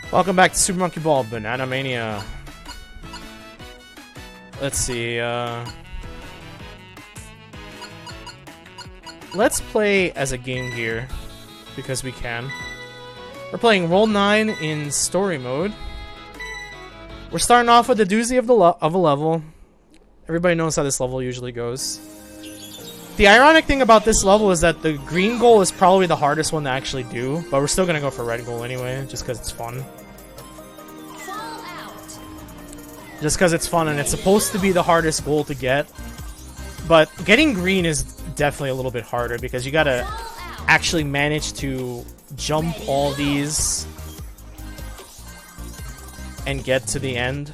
Welcome back to Super Monkey Ball Banana Mania. Let's see, let's play as a Game Gear, because we can. We're playing Roll 9 in story mode. We're starting off with a doozy of a level. Everybody knows how this level usually goes. The ironic thing about this level is that the green goal is probably the hardest one to actually do, but we're still gonna go for red goal anyway, just because it's fun. Just because it's fun and it's supposed to be the hardest goal to get. But getting green is definitely a little bit harder because you gotta actually manage to jump all these and get to the end.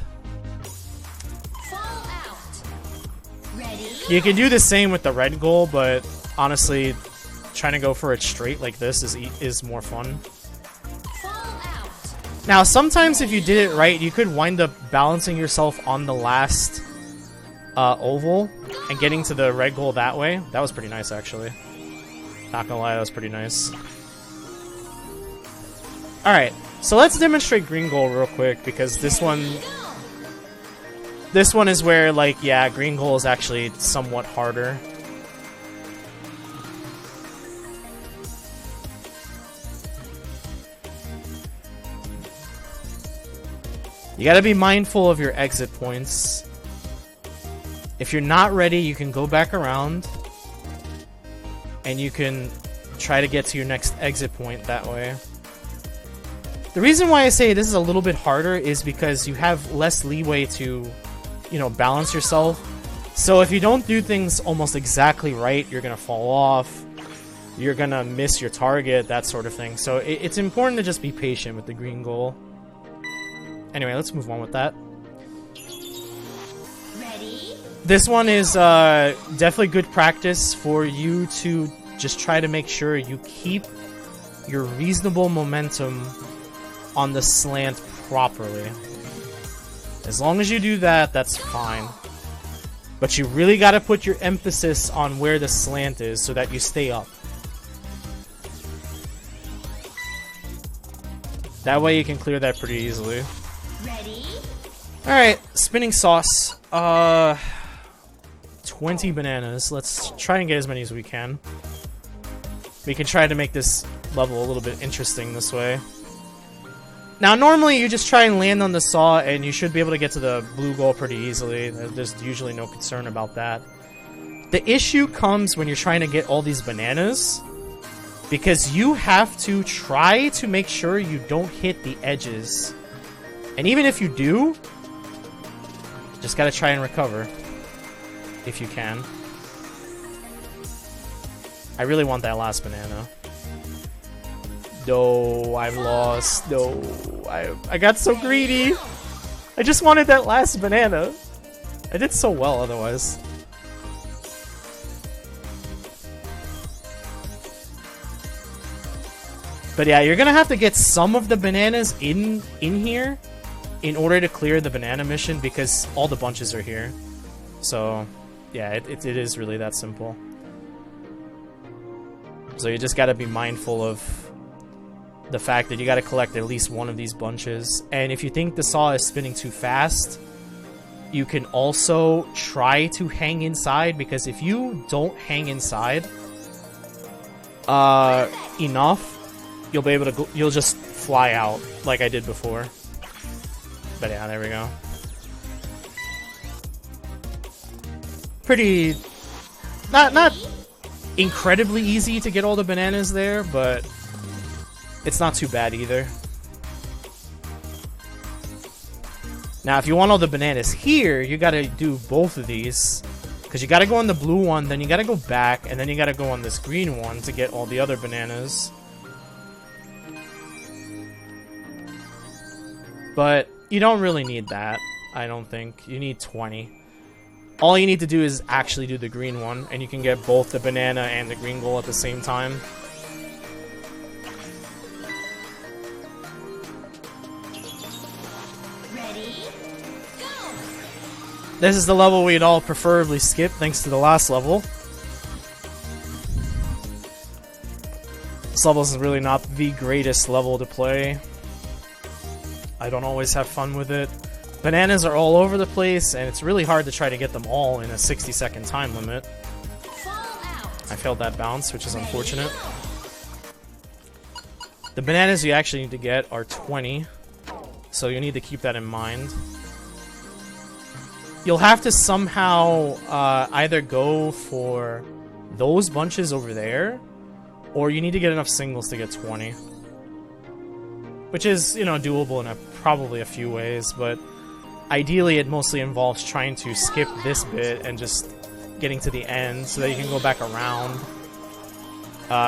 You can do the same with the red goal, but honestly, trying to go for it straight like this is more fun. Now, sometimes if you did it right, you could wind up balancing yourself on the last oval and getting to the red goal that way. That was pretty nice, actually. Not gonna lie, that was pretty nice. Alright, so let's demonstrate green goal real quick, because this one is where, like, yeah, green goal is actually somewhat harder. You gotta be mindful of your exit points. If you're not ready, you can go back around and you can try to get to your next exit point that way. The reason why I say this is a little bit harder is because you have less leeway to, you know, balance yourself. So if you don't do things almost exactly right, you're gonna fall off, you're gonna miss your target, that sort of thing. So it's important to just be patient with the green goal. Anyway, let's move on with that. Ready? This one is definitely good practice for you to just try to make sure you keep your reasonable momentum on the slant properly. As long as you do that, that's fine. But you really got to put your emphasis on where the slant is so that you stay up. That way you can clear that pretty easily. Ready? Alright, spinning sauce. 20 bananas. Let's try and get as many as we can. We can try to make this level a little bit interesting this way. Now, normally you just try and land on the saw and you should be able to get to the blue goal pretty easily. There's usually no concern about that. The issue comes when you're trying to get all these bananas, because you have to try to make sure you don't hit the edges. And even if you do, just gotta try and recover. If you can. I really want that last banana. No, I've lost. No, I got so greedy. I just wanted that last banana. I did so well otherwise. But yeah, you're gonna have to get some of the bananas in here in order to clear the banana mission, because all the bunches are here. So yeah, it is really that simple. So you just gotta be mindful of the fact that you gotta collect at least one of these bunches. And if you think the saw is spinning too fast, you can also try to hang inside, because if you don't hang inside enough, you'll be able to you'll just fly out like I did before. But yeah, there we go. Pretty not incredibly easy to get all the bananas there, but it's not too bad either. Now, if you want all the bananas here, you gotta do both of these, because you gotta go on the blue one, then you gotta go back, and then you gotta go on this green one to get all the other bananas. But you don't really need that, I don't think. You need 20. All you need to do is actually do the green one, and you can get both the banana and the green goal at the same time. Ready? Go! This is the level we'd all preferably skip, thanks to the last level. This level is really not the greatest level to play. I don't always have fun with it. Bananas are all over the place, and it's really hard to try to get them all in a 60-second time limit. I failed that bounce, which is unfortunate. The bananas you actually need to get are 20, so you need to keep that in mind. You'll have to somehow either go for those bunches over there, or you need to get enough singles to get 20. Which is, you know, doable in probably a few ways, but ideally it mostly involves trying to skip this bit and just getting to the end so that you can go back around.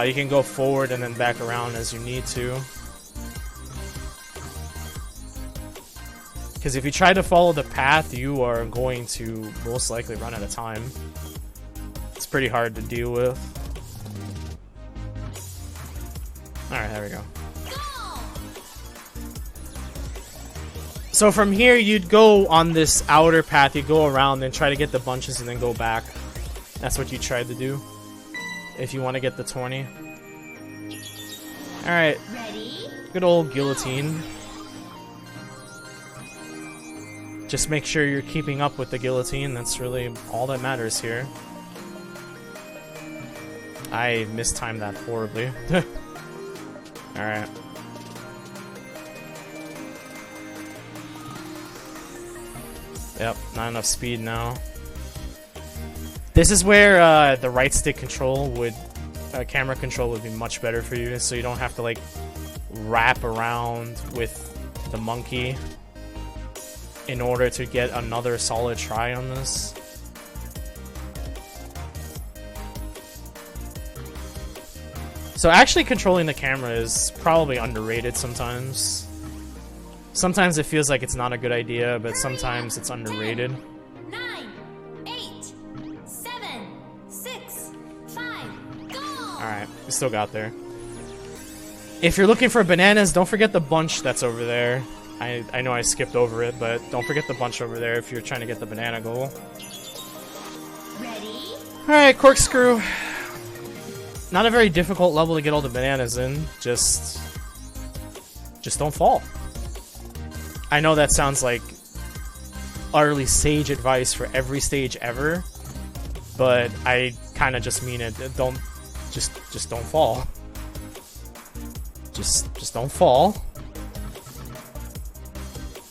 You can go forward and then back around as you need to. Because if you try to follow the path, you are going to most likely run out of time. It's pretty hard to deal with. Alright, there we go. So from here, you'd go on this outer path, you'd go around, then try to get the bunches and then go back. That's what you tried to do. If you want to get the 20. Alright. Good old guillotine. Just make sure you're keeping up with the guillotine. That's really all that matters here. I mistimed that horribly. Alright. Yep, not enough speed now. This is where the right stick control would... camera control would be much better for you, so you don't have to, like, wrap around with the monkey in order to get another solid try on this. So actually controlling the camera is probably underrated sometimes. Sometimes it feels like it's not a good idea, but sometimes it's underrated. 9, 8, 7, 6, 5, go! Alright, we still got there. If you're looking for bananas, don't forget the bunch that's over there. I know I skipped over it, but don't forget the bunch over there if you're trying to get the banana goal. Ready? Alright, corkscrew. Not a very difficult level to get all the bananas in. Just don't fall. I know that sounds like utterly sage advice for every stage ever, but I kind of just mean it. Just don't fall. Just don't fall.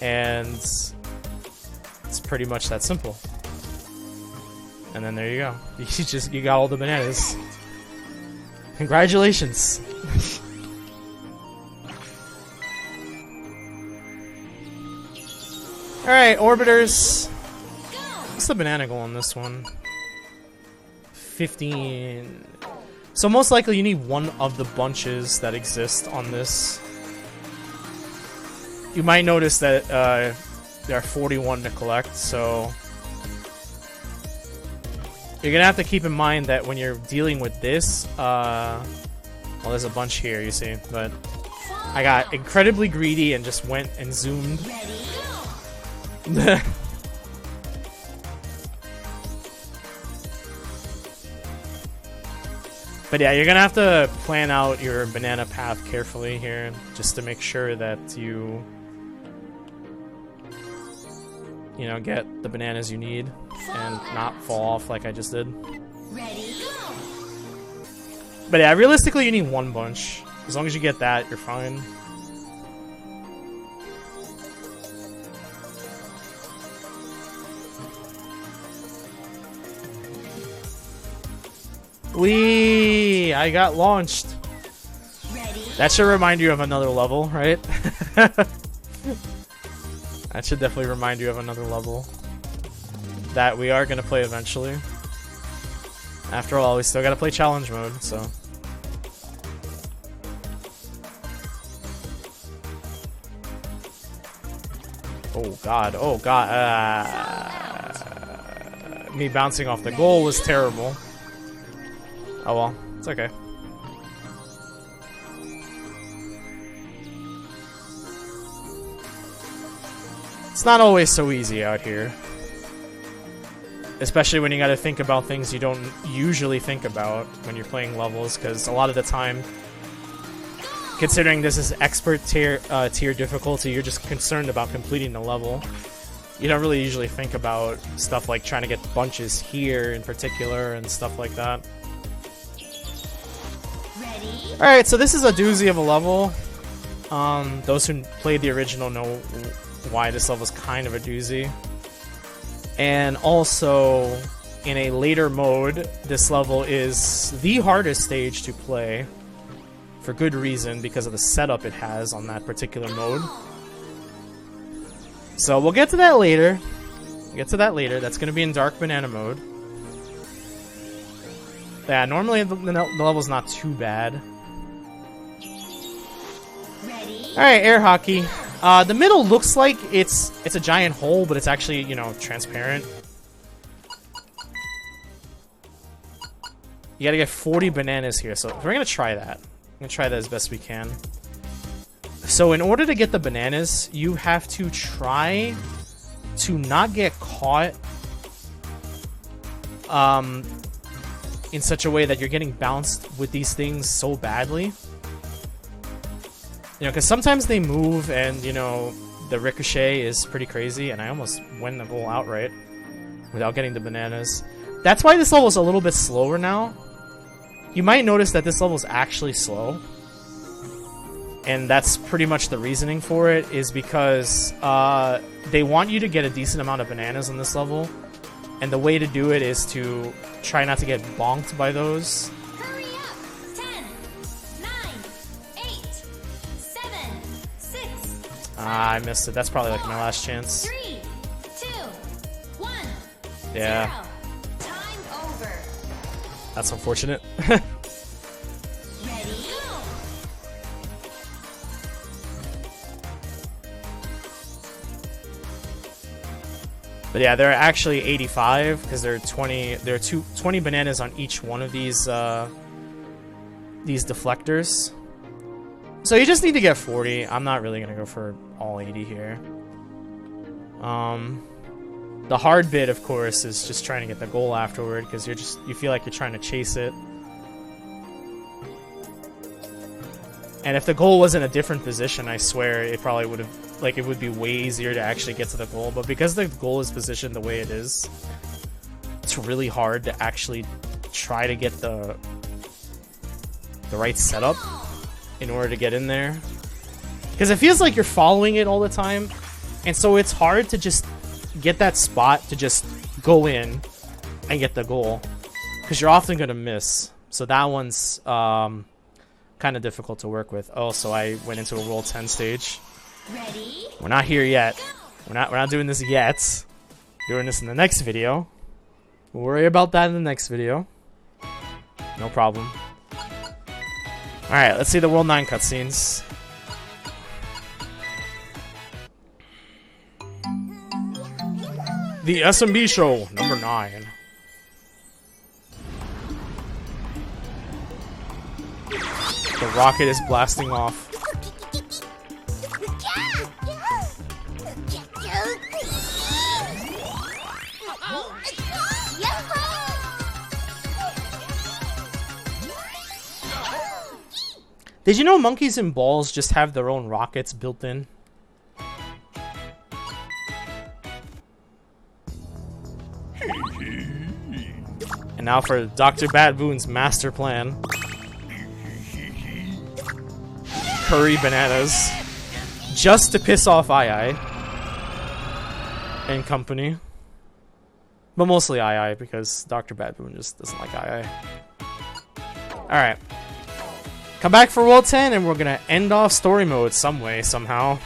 And it's pretty much that simple. And then there you go. You got all the bananas. Congratulations. Alright, orbiters. What's the banana goal on this one? 15. So most likely you need one of the bunches that exist on this. You might notice that there are 41 to collect, so you're gonna have to keep in mind that when you're dealing with this, well, there's a bunch here, you see, but I got incredibly greedy and just went and zoomed. But yeah, you're gonna have to plan out your banana path carefully here, just to make sure that you know, get the bananas you need and not fall off like I just did. Ready, go! But yeah, realistically you need one bunch. As long as you get that, you're fine. Whee! I got launched. Ready? That should remind you of another level, right? That should definitely remind you of another level that we are going to play eventually. After all, we still got to play challenge mode, so. Oh god, oh god. Me bouncing off the goal was terrible. Oh well, it's okay. It's not always so easy out here. Especially when you gotta think about things you don't usually think about when you're playing levels, because a lot of the time considering this is expert tier difficulty, you're just concerned about completing the level. You don't really usually think about stuff like trying to get bunches here in particular and stuff like that. Alright, so this is a doozy of a level. Those who played the original know why this level is kind of a doozy. And also, in a later mode, this level is the hardest stage to play. For good reason, because of the setup it has on that particular mode. So we'll get to that later. That's going to be in Dark Banana mode. Yeah, normally the level's not too bad. Alright, air hockey. The middle looks like it's a giant hole, but it's actually, you know, transparent. You gotta get 40 bananas here, so we're gonna try that. I'm gonna try that as best we can. So in order to get the bananas, you have to try to not get caught in such a way that you're getting bounced with these things so badly. You know, because sometimes they move and, you know, the ricochet is pretty crazy, and I almost win the goal outright without getting the bananas. That's why this level is a little bit slower now. You might notice that this level is actually slow. And that's pretty much the reasoning for it, is because they want you to get a decent amount of bananas on this level. And the way to do it is to try not to get bonked by those. Hurry up! 10, 9, 8, 7, 6. Ah, I missed it. That's probably like my last chance. 3, 2, 1. Yeah. 0. Time over. That's unfortunate. Ready? Go! But yeah, there are actually 85 because there are 20 bananas on each one of these deflectors. So you just need to get 40. I'm not really gonna go for all 80 here. The hard bit, of course, is just trying to get the goal afterward, because you feel like you're trying to chase it. And if the goal was in a different position, I swear it probably would have, like, it would be way easier to actually get to the goal. But because the goal is positioned the way it is, it's really hard to actually try to get the right setup in order to get in there. Because it feels like you're following it all the time, and so it's hard to just get that spot to just go in and get the goal, because you're often going to miss. So that one's kind of difficult to work with. Oh, so I went into a World 10 stage. Ready? We're not here yet. We're not doing this yet. Doing this in the next video. We'll worry about that in the next video. No problem. Alright, let's see the World 9 cutscenes. The SMB show, number 9. The rocket is blasting off. Did you know monkeys and balls just have their own rockets built in? And now for Dr. Bad Boon's master plan. Curry bananas. Just to piss off Ai and company. But mostly Ai, because Dr. Bad Boon just doesn't like Ai. Alright. Come back for World 10 and we're gonna end off story mode some way, somehow.